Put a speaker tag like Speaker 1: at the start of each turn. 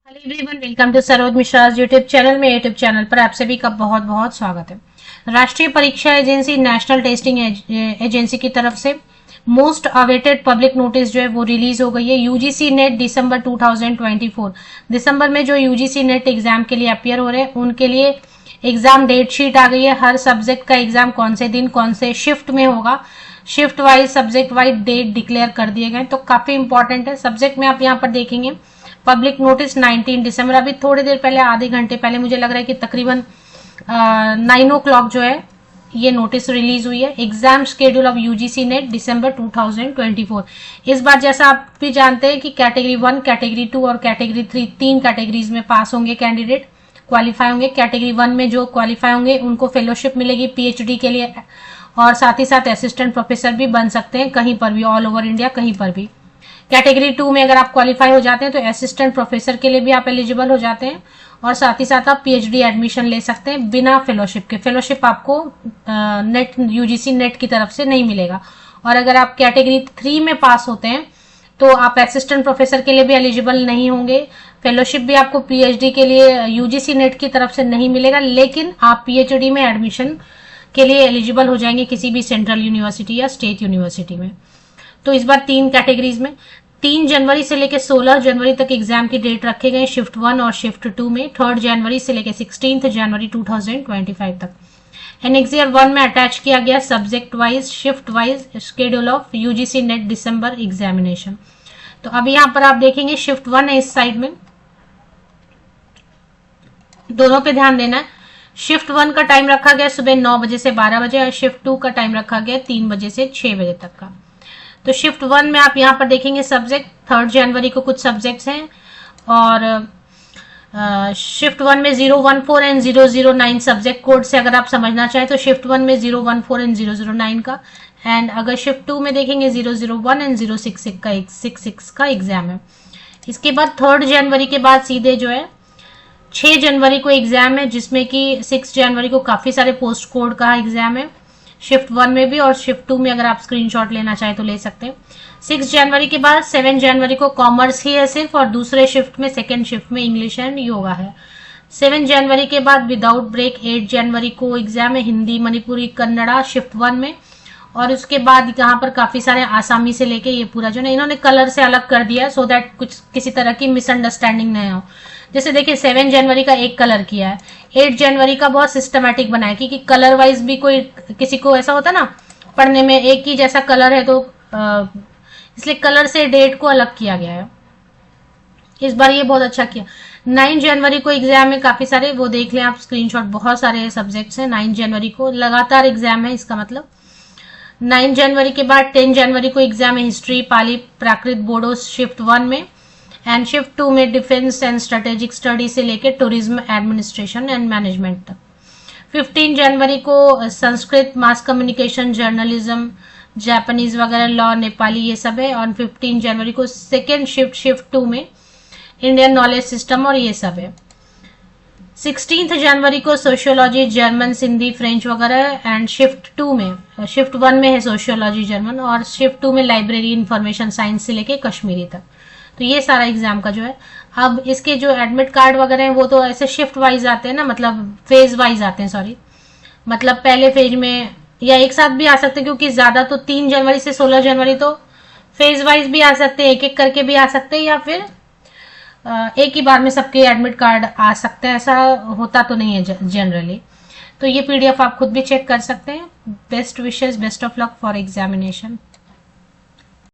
Speaker 1: Hello everyone, welcome to Saroj Mishra YouTube channel में। YouTube channel पर आप सभी का बहुत बहुत स्वागत है। राष्ट्रीय परीक्षा एजेंसी नेशनल टेस्टिंग एजेंसी की तरफ से मोस्ट अवेटेड पब्लिक नोटिस जो है वो रिलीज हो गई है। यूजीसी नेट दिसंबर 2024 दिसंबर में जो यूजीसी नेट एग्जाम के लिए अपियर हो रहे हैं उनके लिए एग्जाम डेट शीट आ गई है। हर सब्जेक्ट का एग्जाम कौन से दिन कौन से शिफ्ट में होगा, shift wise subject wise date declare कर दिए गए, तो काफी इंपॉर्टेंट है। सब्जेक्ट में आप यहाँ पर देखेंगे पब्लिक नोटिस 19 दिसंबर, अभी थोड़ी देर पहले, आधे घंटे पहले, मुझे लग रहा है कि तकरीबन 9 o'clock जो है ये नोटिस रिलीज हुई है। Exam schedule of UGC NET दिसंबर 2024। इस बार जैसा आप भी जानते हैं कि कैटेगरी 1, कैटेगरी 2 और कैटेगरी 3 तीन कैटेगरीज में पास होंगे कैंडिडेट, क्वालिफाई होंगे। कैटेगरी 1 में जो क्वालिफाई होंगे उनको फेलोशिप मिलेगी पीएचडी के लिए, और साथ ही साथ असिस्टेंट प्रोफेसर भी बन सकते हैं कहीं पर भी, ऑल ओवर इंडिया कहीं पर भी। कैटेगरी 2 में अगर आप क्वालिफाई हो जाते हैं तो असिस्टेंट प्रोफेसर के लिए भी आप एलिजिबल हो जाते हैं, और साथ ही साथ आप पीएचडी एडमिशन ले सकते हैं बिना फेलोशिप के। फेलोशिप आपको नेट यूजीसी नेट की तरफ से नहीं मिलेगा। और अगर आप कैटेगरी 3 में पास होते हैं तो आप असिस्टेंट प्रोफेसर के लिए भी एलिजिबल नहीं होंगे, फेलोशिप भी आपको पीएचडी के लिए यूजीसी नेट की तरफ से नहीं मिलेगा, लेकिन आप पीएचडी में एडमिशन के लिए एलिजिबल हो जाएंगे किसी भी सेंट्रल यूनिवर्सिटी या स्टेट यूनिवर्सिटी में। तो इस बार 3 कैटेगरीज में 3 जनवरी से लेकर 16 जनवरी तक एग्जाम की डेट रखे गए शिफ्ट 1 और शिफ्ट 2 में, 3 जनवरी से लेकर 16 जनवरी 2025 तक। एनेक्सियर 1 में अटैच किया गया subject wise shift wise schedule of UGC NET December examination. तो अभी यहाँ पर आप देखेंगे शिफ्ट 1 है इस साइड में, दोनों पे ध्यान देना है। शिफ्ट 1 का टाइम रखा गया सुबह 9 बजे से 12 बजे, और शिफ्ट 2 का टाइम रखा गया 3 बजे से 6 बजे तक का। तो शिफ्ट 1 में आप यहाँ पर देखेंगे सब्जेक्ट 3 जनवरी को कुछ सब्जेक्ट्स हैं, और शिफ्ट 1 में 014 एंड 009 सब्जेक्ट कोड से अगर आप समझना चाहें तो शिफ्ट 1 में 014 एंड 009 का, एंड अगर शिफ्ट 2 में देखेंगे 001 एंड 066 का एग्जाम है। इसके बाद 3 जनवरी के बाद सीधे जो है 6 जनवरी को एग्जाम है, जिसमें कि 6 जनवरी को काफी सारे पोस्ट कोड का एग्जाम है शिफ्ट 1 में भी, और शिफ्ट 2 में अगर आप स्क्रीनशॉट लेना चाहें तो ले सकते हैं। 6 जनवरी के बाद 7 जनवरी को कॉमर्स ही है सिर्फ, और दूसरे शिफ्ट में सेकेंड शिफ्ट में इंग्लिश एंड योगा है। 7 जनवरी के बाद विदाउट ब्रेक 8 जनवरी को एग्जाम है हिंदी, मणिपुरी, कन्नड़ा शिफ्ट 1 में, और उसके बाद यहाँ पर काफी सारे आसामी से लेके ये पूरा जो है इन्होंने कलर से अलग कर दिया है सो दैट कुछ किसी तरह की मिसअंडरस्टैंडिंग नहीं हो। जैसे देखिए 7 जनवरी का एक कलर किया है, 8 जनवरी का बहुत सिस्टमैटिक बनाया, क्योंकि कलर वाइज भी कोई किसी को ऐसा होता ना पढ़ने में एक ही जैसा कलर है, तो इसलिए कलर से डेट को अलग किया गया है। इस बार ये बहुत अच्छा किया। 9 जनवरी को एग्जाम में काफी सारे, वो देख लें आप स्क्रीनशॉट, बहुत सारे सब्जेक्ट्स हैं। 9 जनवरी को लगातार एग्जाम है, इसका मतलब 9 जनवरी के बाद 10 जनवरी को एग्जाम है हिस्ट्री, पाली, प्राकृत, बोडो शिफ्ट 1 में, एंड शिफ्ट 2 में डिफेंस एंड स्ट्रेटेजिक स्टडी से लेकर टूरिज्म एडमिनिस्ट्रेशन एंड मैनेजमेंट तक। 15 जनवरी को Sanskrit, mass communication, journalism, Japanese वगैरह, लॉ, नेपाली, ये सब है। और 15 जनवरी को सेकेंड शिफ्ट 2 में इंडियन नॉलेज सिस्टम और ये सब है। 16 जनवरी को सोशियोलॉजी, जर्मन, सिंधी, फ्रेंच वगैरह, एंड शिफ्ट 2 में, शिफ्ट 1 में है सोशियोलॉजी, जर्मन, और शिफ्ट 2 में लाइब्रेरी, इंफॉर्मेशन साइंस से लेके कश्मीरी तक। तो ये सारा एग्जाम का जो है। अब इसके जो एडमिट कार्ड वगैरह हैं वो तो ऐसे शिफ्ट वाइज आते हैं ना, मतलब फेज वाइज आते हैं, सॉरी, मतलब पहले फेज में या एक साथ भी आ सकते हैं, क्योंकि ज्यादा तो 3 जनवरी से 16 जनवरी तो फेज वाइज भी आ सकते हैं, एक एक करके भी आ सकते हैं, या फिर एक ही बार में सबके एडमिट कार्ड आ सकते हैं, ऐसा होता तो नहीं है जनरली। तो ये पीडीएफ आप खुद भी चेक कर सकते हैं। Best wishes, best of luck for examination.